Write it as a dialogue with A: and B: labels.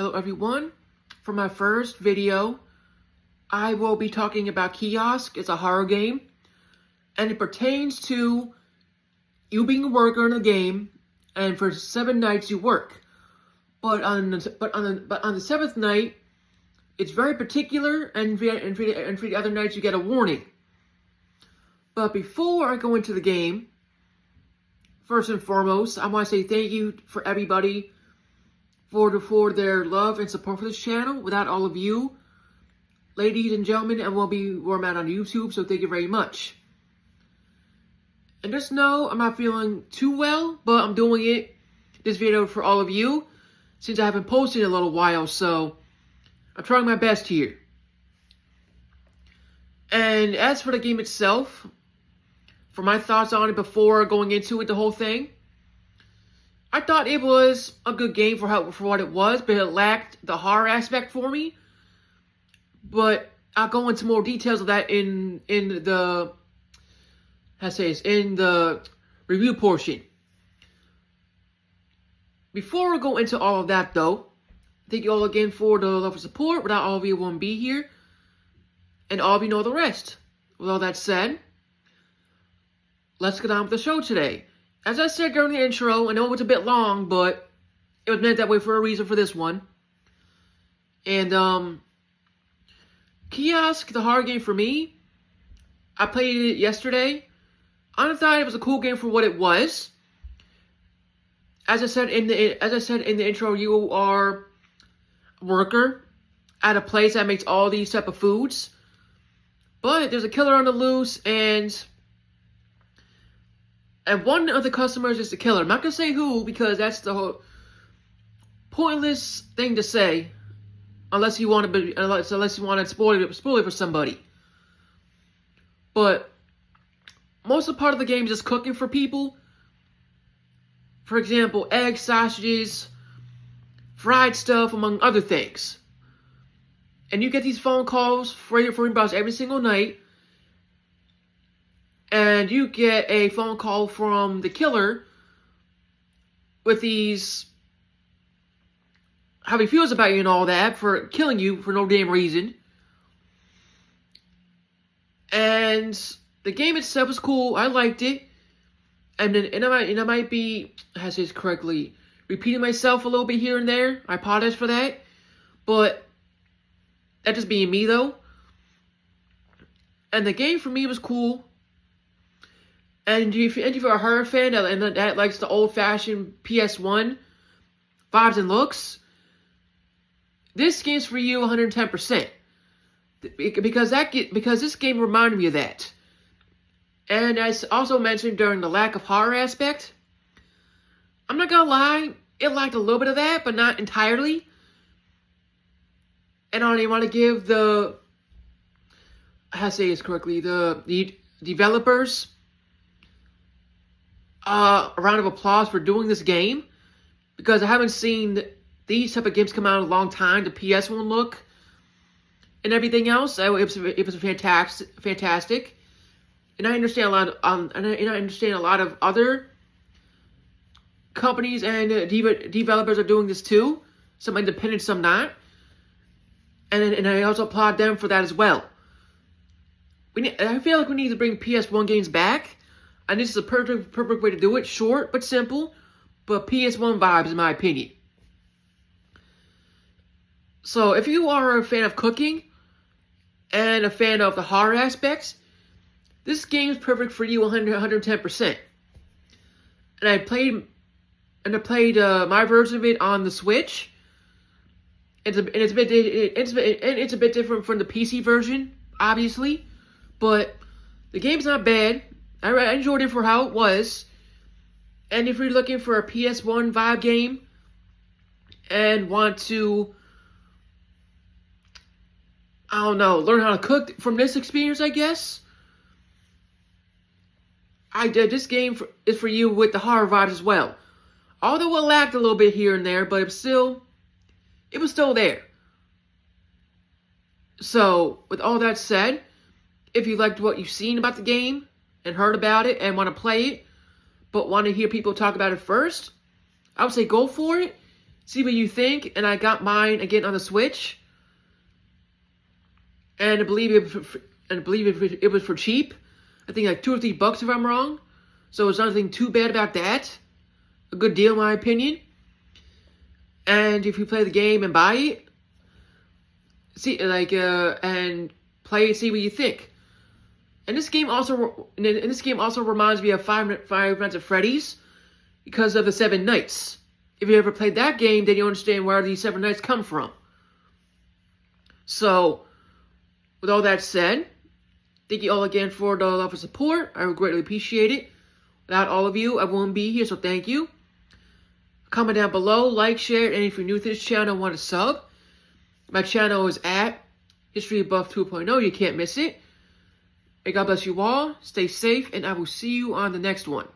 A: Hello everyone. For my first video, I will be talking about Kiosk. It's a horror game, and it pertains to you being a worker in a game, and for 7 nights you work. But on the seventh night, it's very particular, and for the other nights you get a warning. But before I go into the game, first and foremost, I want to say thank you for everybody for their love and support for this channel. Without all of you, ladies and gentlemen, and will be where I'm at on YouTube, so thank you very much. And just know I'm not feeling too well, but I'm doing this video for all of you, since I haven't posted in a little while, so I'm trying my best here. And as for the game itself, for my thoughts on it before going into it, the whole thing, I thought it was a good game for what it was, but it lacked the horror aspect for me. But I'll go into more details of that in the review portion. Before we go into all of that, though, thank you all again for the love and support. Without all of you, I wouldn't be here, and all of you know the rest. With all that said, let's get on with the show today. As I said during the intro, I know it was a bit long, but it was meant that way for a reason for this one. And, Kiosk, the horror game for me, I played it yesterday. I thought it was a cool game for what it was. As I said in the intro, you are a worker at a place that makes all these type of foods. But there's a killer on the loose, and one of the customers is the killer. I'm not going to say who, because that's the whole pointless thing to say, unless you want to spoil it for somebody. But most of the part of the game is just cooking for people. For example, eggs, sausages, fried stuff, among other things. And you get these phone calls from your inbox every single night. And you get a phone call from the killer with how he feels about you and all that, for killing you for no damn reason. And the game itself was cool. I liked it. And I might be, how to say this correctly, repeating myself a little bit here and there. I apologize for that. But that's just being me, though. And the game for me was cool. And if you're a horror fan that likes the old-fashioned PS1 vibes and looks, this game's for you 110%. Because this game reminded me of that. And as also mentioned during the lack of horror aspect, I'm not gonna lie, it lacked a little bit of that, but not entirely. And I want to give the developers a round of applause for doing this game, because I haven't seen these type of games come out in a long time. The PS1 look and everything else, it was fantastic. And I understand a lot of other companies and developers are doing this too. Some independent, some not. And I also applaud them for that as well. I feel like we need to bring PS1 games back. And this is a perfect way to do it. Short but simple, but PS1 vibes in my opinion. So if you are a fan of cooking and a fan of the horror aspects, this game is perfect for you 110%. And I played my version of it on the Switch. It's a bit different from the PC version, obviously, but the game's not bad. I enjoyed it for how it was. And if you're looking for a PS1 vibe game and want to, I don't know, learn how to cook from this experience, I guess, this game is for you with the horror vibes as well. Although it lacked a little bit here and there, but it was still there. So, with all that said, if you liked what you've seen about the game and heard about it and want to play it, but want to hear people talk about it first, I would say go for it. see what you think. And I got mine again on the Switch. And I believe it was for cheap. I think like $2 or $3 if I'm wrong. So it's nothing too bad about that. A good deal in my opinion. And if you play the game and buy it, and play and see what you think. And this game also reminds me of Five Nights at Freddy's because of the 7 nights. If you ever played that game, then you understand where these 7 nights come from. So, with all that said, thank you all again for the love and support. I would greatly appreciate it. Without all of you, I wouldn't be here, so thank you. Comment down below, like, share, and if you're new to this channel and want to sub, my channel is at History Buff 2.0. You can't miss it. May God bless you all. Stay safe, and I will see you on the next one.